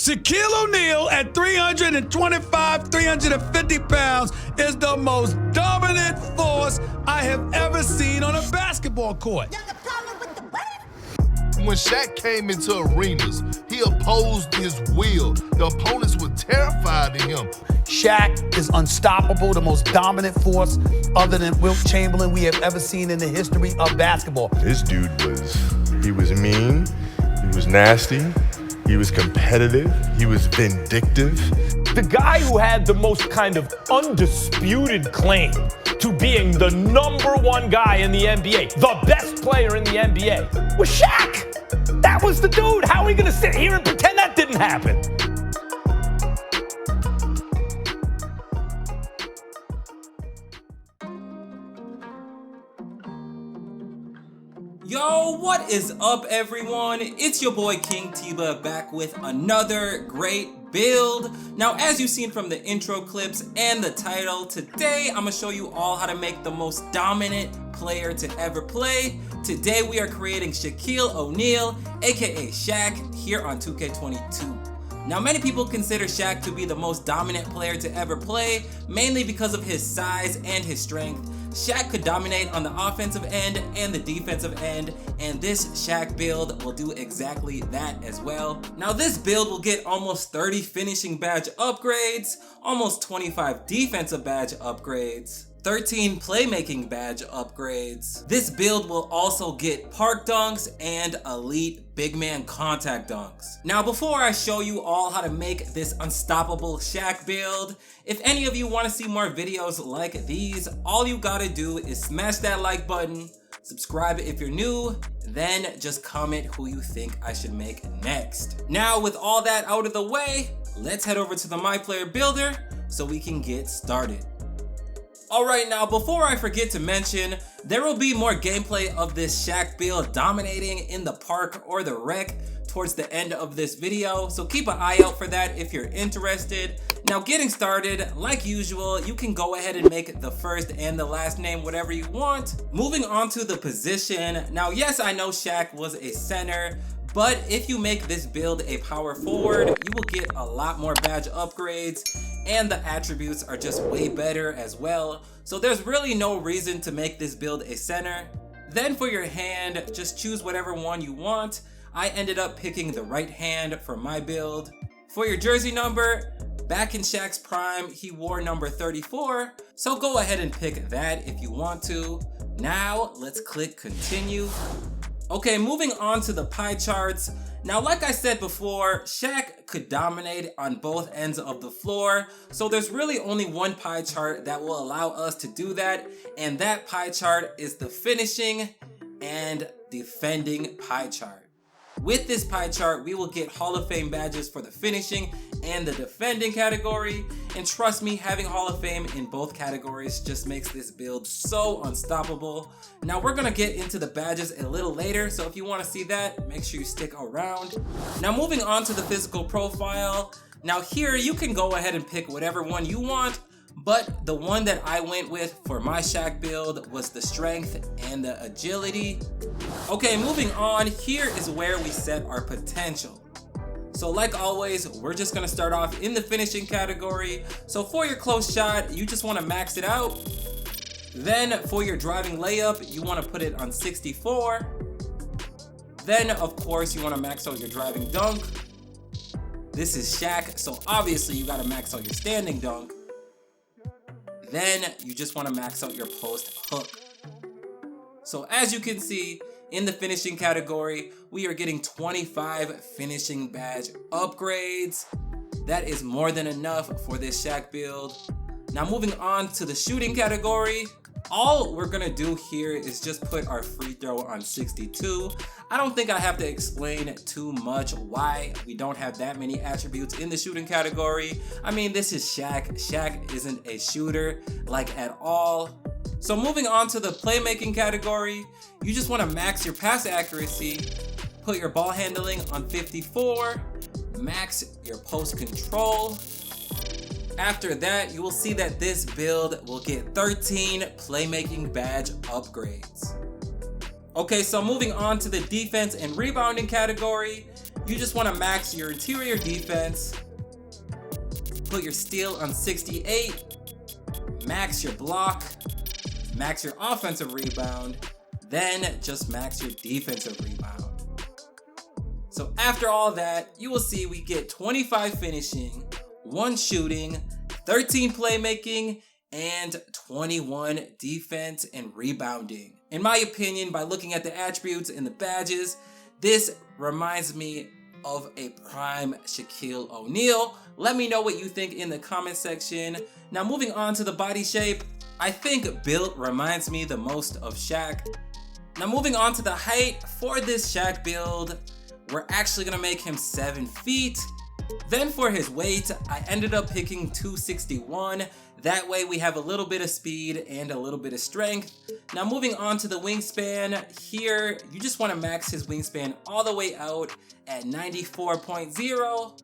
Shaquille O'Neal at 325, 350 pounds is the most dominant force I have ever seen on a basketball court. When Shaq came into arenas, he opposed his will. The opponents were terrified of him. Shaq is unstoppable, the most dominant force other than Wilt Chamberlain we have ever seen in the history of basketball. This dude was mean, he was nasty, he was competitive, he was vindictive. The guy who had the most kind of undisputed claim to being the #1 guy in the NBA, the best player in the NBA, was Shaq. That was the dude. How are we gonna sit here and pretend that didn't happen? Yo, what is up everyone? It's your boy King Tiba back with another great build. Now, as you've seen from the intro clips and the title, today I'm gonna show you all how to make the most dominant player to ever play. Today we are creating Shaquille O'Neal, aka Shaq, here on 2K22. Now, many people consider Shaq to be the most dominant player to ever play, mainly because of his size and his strength. Shaq could dominate on the offensive end and the defensive end, and this Shaq build will do exactly that as well. Now, this build will get almost 30 finishing badge upgrades, almost 25 defensive badge upgrades, 13 playmaking badge upgrades. This build will also get park dunks and elite big man contact dunks. Now, before I show you all how to make this unstoppable Shaq build, if any of you want to see more videos like these, all you gotta do is smash that like button, subscribe if you're new, then just comment who you think I should make next. Now, with all that out of the way, let's head over to the My Player Builder so we can get started. Alright, now before I forget to mention, there will be more gameplay of this Shaq build dominating in the park or the rec towards the end of this video, so keep an eye out for that if you're interested. Now, getting started, like usual, you can go ahead and make the first and the last name whatever you want. Moving on to the position. Now, yes, I know Shaq was a center, but if you make this build a power forward, you will get a lot more badge upgrades, and the attributes are just way better as well. So there's really no reason to make this build a center. Then for your hand, just choose whatever one you want. I ended up picking the right hand for my build. For your jersey number, back in Shaq's prime, he wore number 34, so go ahead and pick that if you want to. Now, let's click continue. Okay, moving on to the pie charts. Now, like I said before, Shaq could dominate on both ends of the floor, so there's really only one pie chart that will allow us to do that, and that pie chart is the finishing and defending pie chart. With this pie chart, we will get Hall of Fame badges for the finishing and the defending category. And trust me, having Hall of Fame in both categories just makes this build so unstoppable. Now, we're gonna get into the badges a little later, so if you wanna see that, make sure you stick around. Now, moving on to the physical profile. Now here, you can go ahead and pick whatever one you want, but the one that I went with for my Shaq build was the strength and the agility. Okay, moving on, here is where we set our potential. So like always, we're just gonna start off in the finishing category. So for your close shot, you just wanna max it out. Then for your driving layup, you wanna put it on 64. Then of course, you wanna max out your driving dunk. This is Shaq, so obviously you gotta max out your standing dunk. Then you just wanna max out your post hook. So as you can see, in the finishing category, we are getting 25 finishing badge upgrades. That is more than enough for this Shaq build. Now moving on to the shooting category, all we're gonna do here is just put our free throw on 62. I don't think I have to explain too much why we don't have that many attributes in the shooting category. I mean, this is Shaq. Shaq isn't a shooter, like at all. So moving on to the playmaking category, you just want to max your pass accuracy, put your ball handling on 54, max your post control. After that, you will see that this build will get 13 playmaking badge upgrades. Okay, so moving on to the defense and rebounding category, you just want to max your interior defense, put your steal on 68, max your block, max your offensive rebound, then just max your defensive rebound. So after all that, you will see we get 25 finishing, 1 shooting, 13 playmaking, and 21 defense and rebounding. In my opinion, by looking at the attributes and the badges, this reminds me of a prime Shaquille O'Neal. Let me know what you think in the comment section. Now moving on to the body shape, I think build reminds me the most of Shaq. Now moving on to the height, for this Shaq build, we're actually gonna make him 7 feet. Then for his weight, I ended up picking 261. That way we have a little bit of speed and a little bit of strength. Now moving on to the wingspan, here you just want to max his wingspan all the way out at 94.0.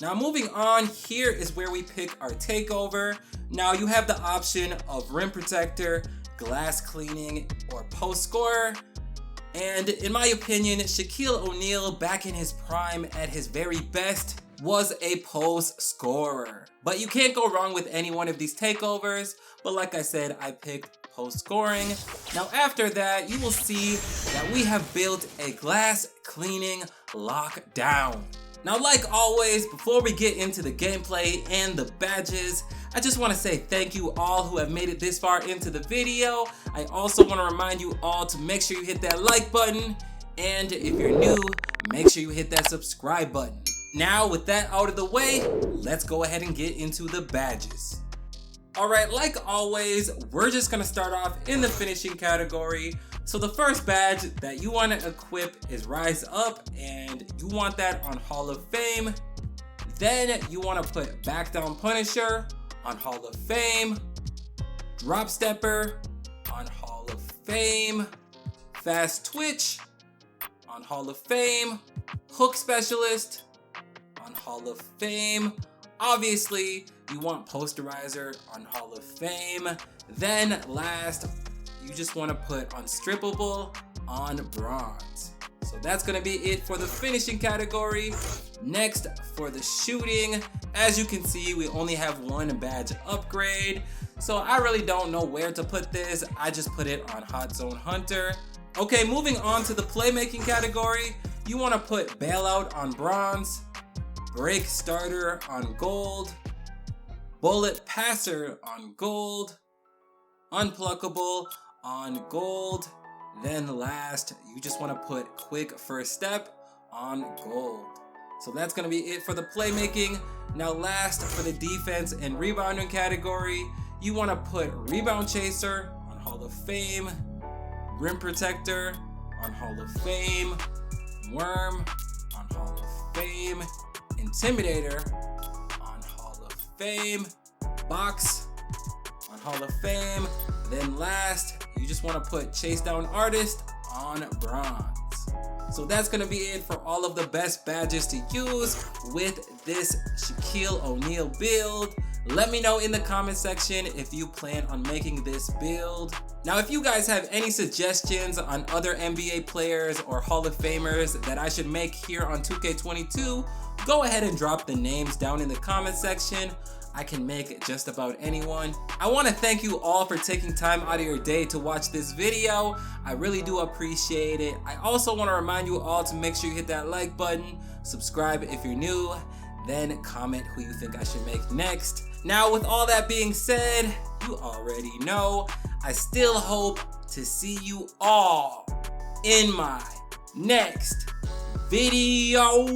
Now moving on, here is where we pick our takeover. Now you have the option of rim protector, glass cleaning, or post scorer. And in my opinion, Shaquille O'Neal back in his prime at his very best was a post scorer. But you can't go wrong with any one of these takeovers. But like I said, I picked post scoring. Now after that, you will see that we have built a glass cleaning lockdown. Now like always, before we get into the gameplay and the badges, I just want to say thank you all who have made it this far into the video. I also want to remind you all to make sure you hit that like button. And if you're new, make sure you hit that subscribe button. Now with that out of the way, let's go ahead and get into the badges. Alright, like always, we're just gonna start off in the finishing category. So the first badge that you want to equip is Rise Up, and you want that on Hall of Fame. Then you want to put Back Down Punisher on Hall of Fame, Drop Stepper on Hall of Fame, Fast Twitch on Hall of Fame, Hook Specialist on Hall of Fame. Obviously, you want Posterizer on Hall of Fame. Then last, you just want to put Unstrippable on Bronze. So that's going to be it for the finishing category. Next, for the shooting, as you can see, we only have 1 badge upgrade. So I really don't know where to put this. I just put it on Hot Zone Hunter. Okay, moving on to the playmaking category, you want to put Bailout on Bronze, Break Starter on Gold, Bullet Passer on Gold, Unpluckable on Gold. Then last, you just want to put Quick First Step on Gold. So that's going to be it for the playmaking. Now last, for the defense and rebounding category, you want to put Rebound Chaser on Hall of Fame, Rim Protector on Hall of Fame, Worm on Hall of Fame, Intimidator on Hall of Fame, Box on Hall of Fame. Then last, you just want to put Chase Down Artist on Bronze. So that's going to be it for all of the best badges to use with this Shaquille O'Neal build. Let me know in the comment section if you plan on making this build. Now, if you guys have any suggestions on other NBA players or Hall of Famers that I should make here on 2K22, go ahead and drop the names down in the comment section. I can make just about anyone. I want to thank you all for taking time out of your day to watch this video. I really do appreciate it. I also want to remind you all to make sure you hit that like button, subscribe if you're new, then comment who you think I should make next. Now, with all that being said, you already know, I still hope to see you all in my next video.